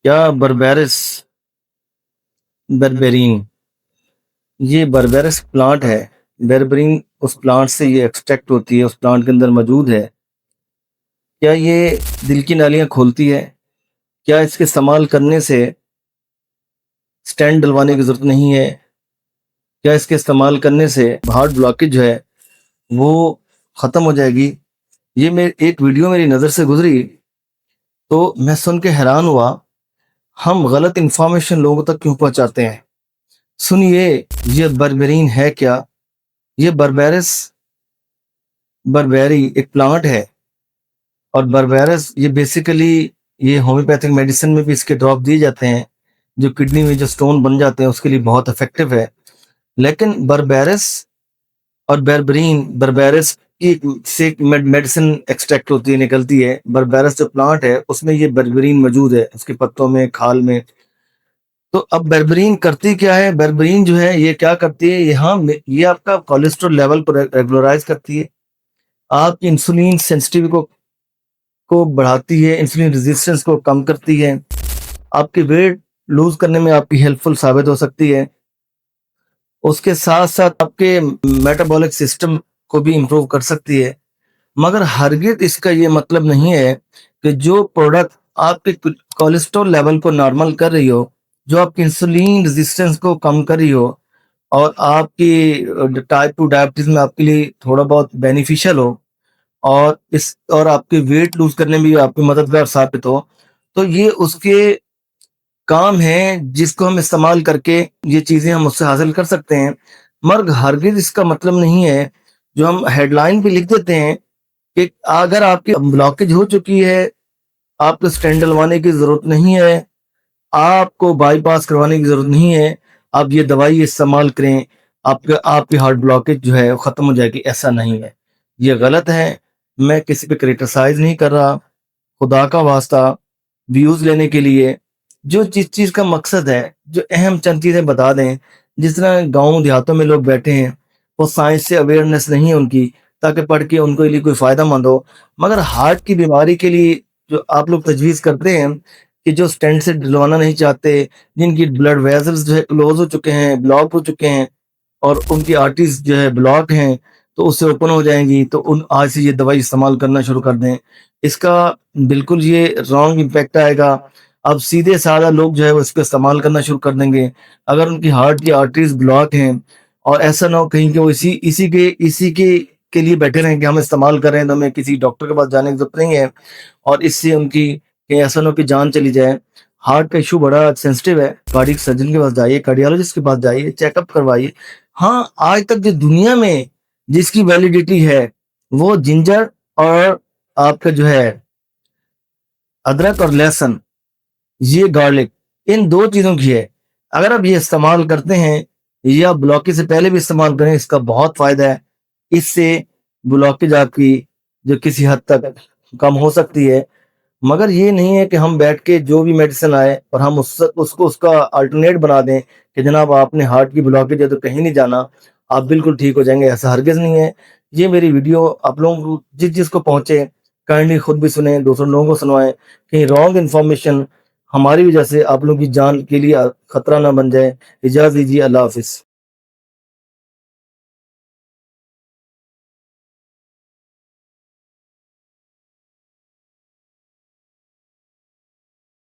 کیا بربیرس بربرین یہ بربیرس پلانٹ ہے؟ بربرین اس پلانٹ سے یہ ایکسٹریکٹ ہوتی ہے، اس پلانٹ کے اندر موجود ہے۔ کیا یہ دل کی نالیاں کھولتی ہے؟ کیا اس کے استعمال کرنے سے سٹینٹ ڈلوانے کی ضرورت نہیں ہے؟ کیا اس کے استعمال کرنے سے ہارٹ بلاکیج جو ہے وہ ختم ہو جائے گی؟ یہ ایک ویڈیو میری نظر سے گزری تو میں سن کے حیران ہوا، ہم غلط انفارمیشن لوگوں تک کیوں پہنچاتے ہیں؟ سنیے، یہ بربرین ہے کیا؟ یہ بربیری ایک پلانٹ ہے، اور بربیرس یہ بیسیکلی یہ ہومیوپیتھک میڈیسن میں بھی اس کے ڈراپ دیے جاتے ہیں، جو کڈنی میں جو سٹون بن جاتے ہیں اس کے لیے بہت افیکٹو ہے۔ لیکن بربیرس اور بربیرس کی سے میڈیسن ایکسٹریکٹ ہوتی ہے، نکلتی ہے۔ بربیرس جو پلانٹ ہے اس میں یہ بربرین موجود ہے، اس کے پتوں میں، کھال میں۔ تو اب بربرین کرتی کیا ہے؟ بربرین جو ہے یہ کیا کرتی ہے، یہ آپ کا کولیسٹرول لیول کو ریگولرائز کرتی ہے، آپ کی انسولین سینسٹیو کو بڑھاتی ہے، انسولین ریزسٹنس کو کم کرتی ہے، آپ کے ویٹ لوز کرنے میں آپ کی ہیلپ فل ثابت ہو سکتی ہے۔ اس کے ساتھ ساتھ آپ کے میٹابولک سسٹم کو بھی امپروو کر سکتی ہے۔ مگر ہرگز اس کا یہ مطلب نہیں ہے کہ جو پروڈکٹ آپ کے کولیسٹرول لیول کو نارمل کر رہی ہو، جو آپ کی انسولین ریزسٹنس کو کم کر رہی ہو، اور آپ کی ٹائپ 2 ڈائبٹیز میں آپ کے لیے تھوڑا بہت بینیفیشل ہو، اور آپ کے ویٹ لوز کرنے میں بھی آپ کی مددگار ثابت ہو، تو یہ اس کے کام ہے جس کو ہم استعمال کر کے یہ چیزیں ہم اس سے حاصل کر سکتے ہیں۔ مگر ہرگز اس کا مطلب نہیں ہے جو ہم ہیڈ لائن پہ لکھ دیتے ہیں کہ اگر آپ کی بلاکیج ہو چکی ہے، آپ کو سٹینٹ ڈلوانے کی ضرورت نہیں ہے، آپ کو بائی پاس کروانے کی ضرورت نہیں ہے، آپ یہ دوائی استعمال کریں، آپ کی ہارٹ بلاکیج جو ہے ختم ہو جائے گی۔ ایسا نہیں ہے، یہ غلط ہے۔ میں کسی پہ کریٹیسائز نہیں کر رہا، خدا کا واسطہ ویوز لینے کے لیے جو چیز کا مقصد ہے، جو اہم چند چیزیں بتا دیں۔ جس طرح گاؤں دیہاتوں میں لوگ بیٹھے ہیں، وہ سائنس سے اویئرنیس نہیں ہے ان کی، تاکہ پڑھ کے ان کے لیے کوئی فائدہ مند ہو۔ مگر ہارٹ کی بیماری کے لیے جو آپ لوگ تجویز کرتے ہیں کہ جو سٹینٹ سے ڈلوانا نہیں چاہتے، جن کی بلڈ ویزلز جو ہے کلوز ہو چکے ہیں، بلاک ہو چکے ہیں، اور ان کی آرٹریز جو ہے بلاک ہیں، تو اس سے اوپن ہو جائیں گی، تو آج سے یہ دوائی استعمال کرنا شروع کر دیں۔ اس کا بالکل یہ رانگ امپیکٹ آئے گا۔ اب سیدھے سادہ لوگ جو ہے وہ اس کو استعمال کرنا شروع کر دیں گے، اگر ان کی ہارٹ کی آرٹریز بلاک ہیں، اور ایسا نہ ہو کہیں کہ وہ اسی کے لیے بیٹھے رہیں کہ ہم استعمال کر رہے ہیں تو ہمیں کسی ڈاکٹر کے پاس جانے کی ضرورت نہیں ہے، اور اس سے ان کی کہیں ایسا نہ ہو کہ جان چلی جائے۔ ہارٹ کا ایشو بڑا سینسٹیو ہے، کارڈیک سرجن کے پاس جائیے، کارڈیالوجسٹ کے پاس جائیے، چیک اپ کروائیے۔ ہاں، آج تک جو دنیا میں جس کی ویلیڈیٹی ہے وہ جنجر اور آپ کا جو ہے ادرک اور لہسن، یہ گارلک، ان دو چیزوں کی ہے۔ اگر آپ یہ استعمال کرتے ہیں، یا بلاکیج سے پہلے بھی استعمال کریں، اس کا بہت فائدہ ہے۔ اس سے بلاکیج آپ کی جو کسی حد تک کم ہو سکتی ہے۔ مگر یہ نہیں ہے کہ ہم بیٹھ کے جو بھی میڈیسن آئے اور ہم اس کا الٹرنیٹ بنا دیں کہ جناب آپ نے ہارٹ کی بلاکیج ہے تو کہیں نہیں جانا، آپ بالکل ٹھیک ہو جائیں گے۔ ایسا ہرگز نہیں ہے۔ یہ میری ویڈیو آپ لوگوں کو جس کو پہنچے، کائنڈلی خود بھی سنیں، دوسرے لوگوں کو سنوائیں، کہیں رانگ انفارمیشن ہماری وجہ سے آپ لوگوں کی جان کے لیے خطرہ نہ بن جائے۔ اجازت دیجیے، اللہ حافظ۔